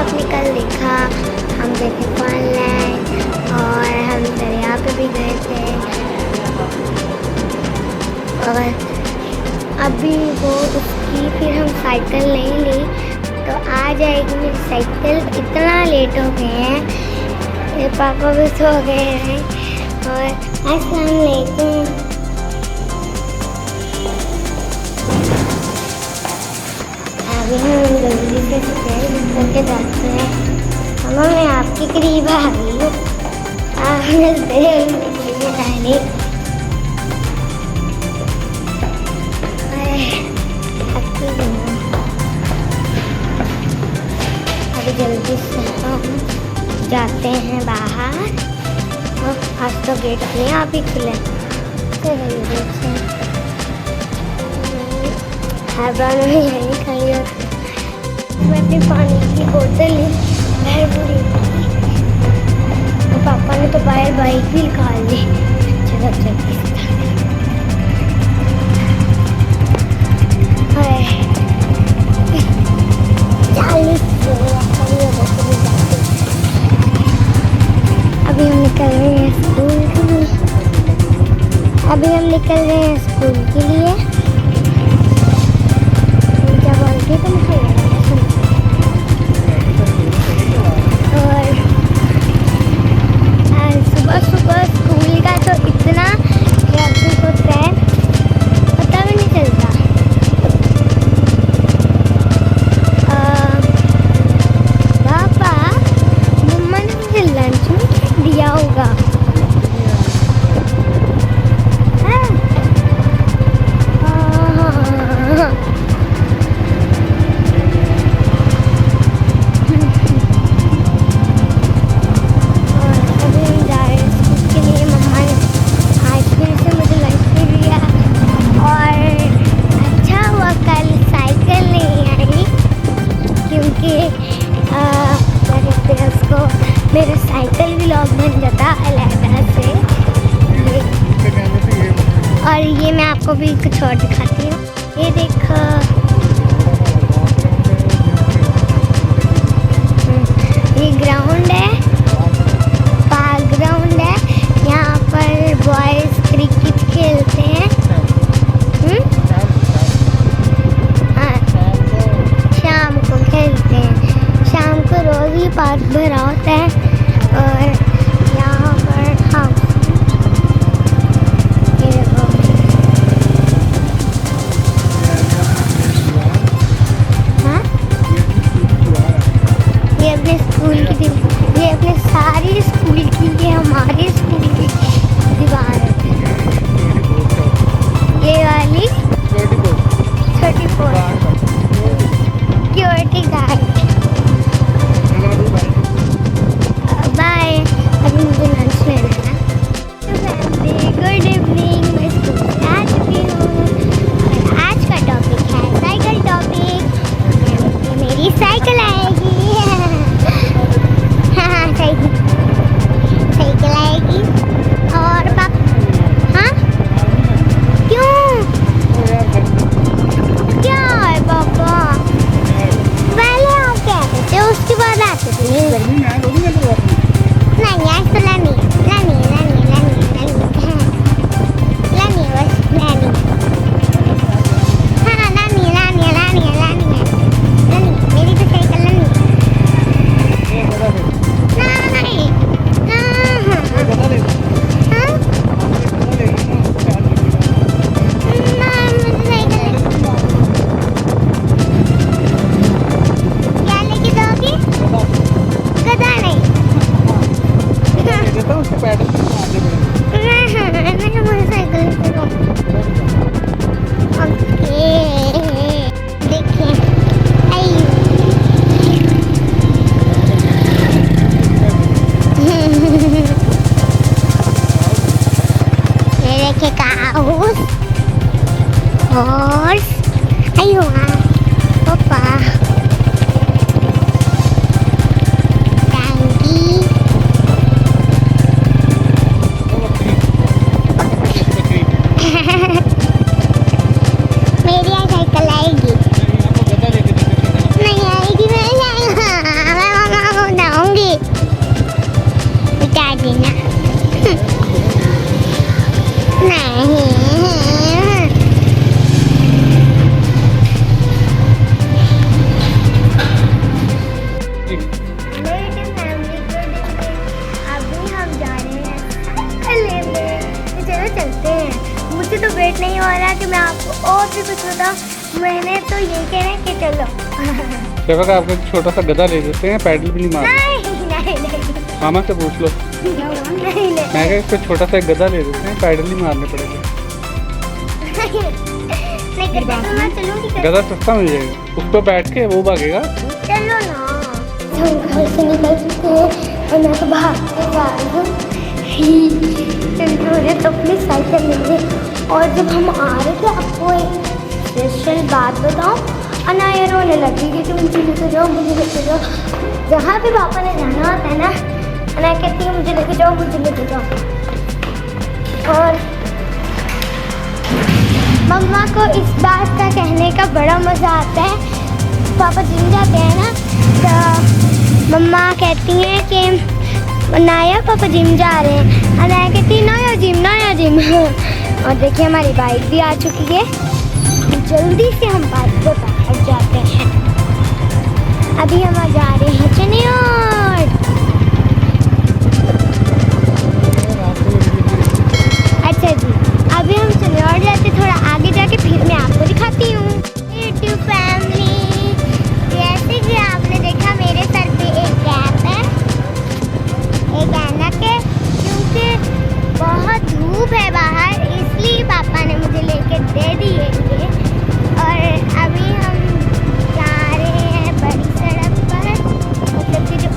आपने कल देखा हम गए थे फनलैंड और हम दरिया पे भी गए थे। और अभी वो उसकी फिर हम साइकिल नहीं ली तो आ जाएगी मेरी साइकिल। इतना लेट हो गए हैं, मेरे पापा भी सो गए हैं। और अस्सलाम वालेकुम। अभी हम जल्दी से करके जाते हैं। मम्मा मैं आपके करीब आ गई हूँ। अभी जल्दी से हम जाते हैं बाहर। आज तो गेट अपने आप ही खुले। यही खड़ी होती। मैं अपनी पानी की बोतल ली बाहर पूरी। पापा ने तो बाहर बाइक भी निकाल ली। चलो जल्दी अभी हम निकल रहे हैं स्कूल के लिए। अभी हम निकल रहे हैं स्कूल के लिए। क्या बोलते तुम? और सुबह सुबह स्कूल का तो इतना ट्रैफिक होता है पता भी नहीं चलता। पापा मम्मा ने मुझे लंच में दिया होगा। मेरा साइकिल भी लॉक बन जाता अलहदा से। और ये मैं आपको भी कुछ और दिखाती हूँ। ये देखो, ये ग्राउंड है, पार्क ग्राउंड है। यहाँ पर बॉयज क्रिकेट खेलते हैं। हाँ, शाम को खेलते हैं। शाम को रोज ही पार्क भरा होता है। और यहाँ पर हाँ ये देखो, हाँ ये अपने स्कूल की ये अपने सारी स्कूल की, ये हमारे स्कूल की दीवार है। ये वाली 34 सिक्योरिटी गार्ड। बाय, अभी मुझे लंच लेना है। गुड इवनिंग, मैं स्कूल से आ चुकी हूँ और आज का टॉपिक है साइकिल टॉपिक। मेरी साइकिल आएगी। हाँ साइकिल आएगी। और हाँ क्यों क्या है पापा? पहले आप कहते थे उसके बाद आते थे। नहीं आज तो लानी बस लानी। हाँ लानी मेरी तो साइकिल लानी। नहीं क्या लेके जाओगी? गधा नहीं। Horse, ayo papa. Tangki. मेरी साइकिल आएगी। नहीं आएगी, मैं कि मैं आपको और भी कुछ बताऊँ। मैंने तो ये कहना कि चलो सेवक आपको एक छोटा सा गधा ले देते हैं, पैडल भी नहीं मारते। नहीं मामा से पूछ लो। नहीं मैं क्या इसको छोटा सा एक गधा ले देते हैं, पैडल नहीं मारने पड़ेंगे। मैं चलूंगी गधा सस्ता मिल जाएगा, उस पर बैठ के वो भागेगा। चलो ना। हम घर से निकल चुके हैं और मैं तो भागते जा रही हूँ। मुझे तो अपनी साइकिल मिल गई। और जब हम आ रहे थे, आपको एक स्पेशल बात बताऊँ, अनाया रोने लगी कि मुझे लेके जाओ, मुझे लेके जाओ। जहाँ भी पापा ने जाना होता है ना, अनाया कहती है मुझे लेके जाओ, मुझे लेके जाओ। और मम्मा को इस बात का कहने का बड़ा मज़ा आता है। पापा जिम जाते हैं ना, तो मम्मा कहती हैं कि अनाया पापा जिम जा रहे हैं। अनाया कहती है नया जिम, नया जिम। और देखिए हमारी बाइक भी आ चुकी है। जल्दी से हम बाइक पे बैठ जाते हैं। अभी हम जा रहे हैं चनियोट। अच्छा जी, अभी हम चनियोट जाते, थोड़ा आगे जाके फिर मैं आपको दिखाती हूँ। यूट्यूब फैमिली, जैसे कि आपने देखा मेरे सर पे एक कैप है, एक ऐनक है, क्योंकि बहुत धूप है बाहर, इसलिए पापा ने मुझे लेके दे दिए ये। और अभी हम जा रहे हैं बड़ी सड़क पर, मतलब कि जो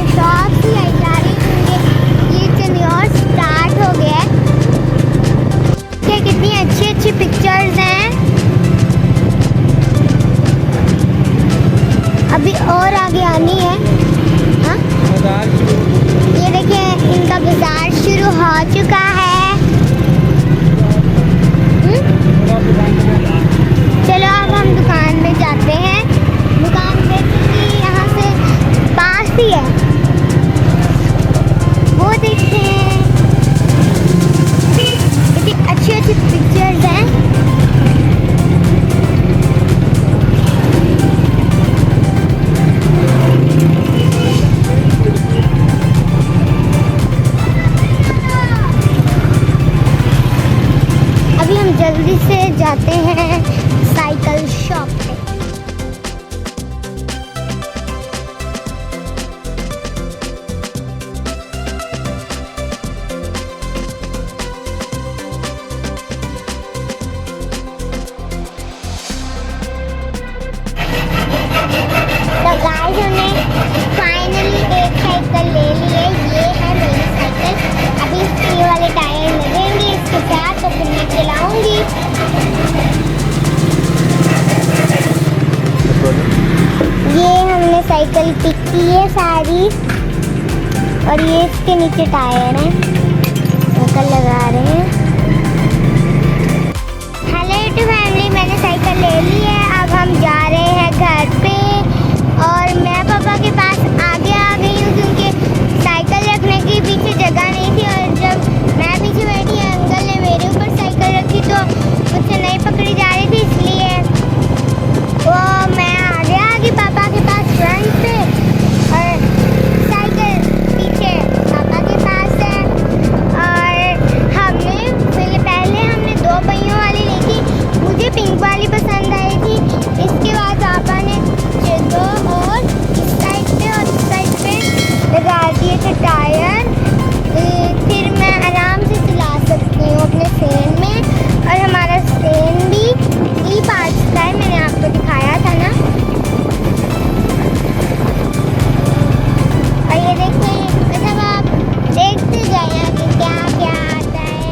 शॉप ही आई जा रही क्योंकि ये टेन्योर स्टार्ट हो गया है। ये कितनी अच्छी अच्छी पिक्चर्स हैं। अभी और आगे आनी है। हाँ? ये देखिए इनका बाजार शुरू हो चुका है। चलो अब हम दुकान में जाते हैं। दुकान देखिए यहाँ से पास ही है। वो देखिए कितनी अच्छी अच्छी पिक्चर्स हैं। अभी हम जल्दी से जाते हैं साइकिल शॉप पे। तो गाइस हमने फाइनली एक साइकिल ले ली है। ये है मेरी साइकिल। अभी इसके ये वाले टायर लगेंगे इसके साथ तो फिर मैं चलाऊंगी। ये हमने साइकिल पिक की है सारी और ये इसके नीचे टायर हैं। साइकिल लगा रहे हैं। हेलो यूट्यूब फैमिली, मैंने साइकिल ले ली है। अब हम जा रहे हैं घर पे और मैं पापा के पास आगे आ गई हूँ क्योंकि साइकिल रखने की पीछे जगह नहीं थी और जब मैं पीछे बैठी अंकल ने मेरे ऊपर साइकिल रखी तो मुझसे नहीं पकड़ी जा रही थी, इसलिए वो मैं आगे आ गई पापा के पास फ्रंट पे और साइकिल पीछे पापा के पास है। और पहले हमने 2 पहियों वाली ली थी। मुझे पिंक वाली पसंद आई थी। इसके बाद पापा ने 2 और इस साइड पे और इस साइड पे लगा दिए थे टायर। फिर मैं आराम से चला सकती हूँ अपने फेन में। और हमारा फेन भी ई पार्ट्स का है, मैंने आपको दिखाया था ना। और ये देखिए मतलब आप देखते जाइए कि क्या क्या आता है।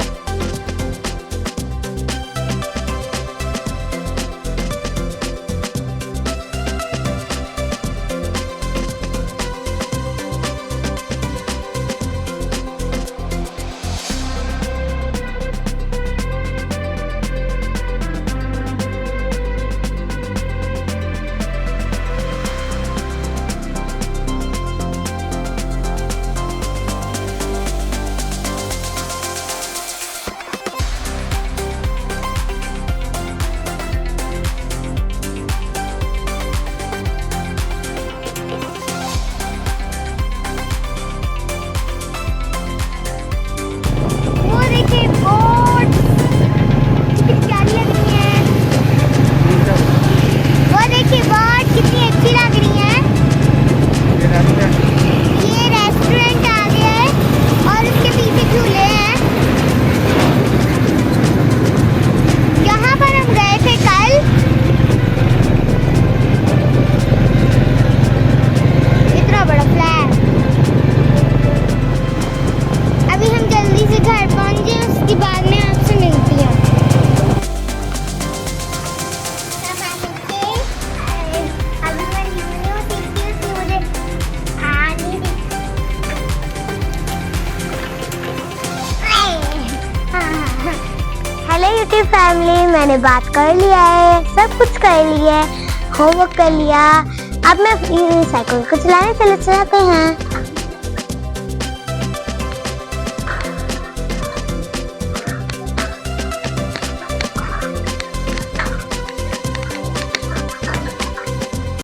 यूट्यूब फैमिली, मैंने बात कर लिया है, सब कुछ कर लिया है, होमवर्क कर लिया। अब मैं साइकिल को चलाने चले जाते हैं।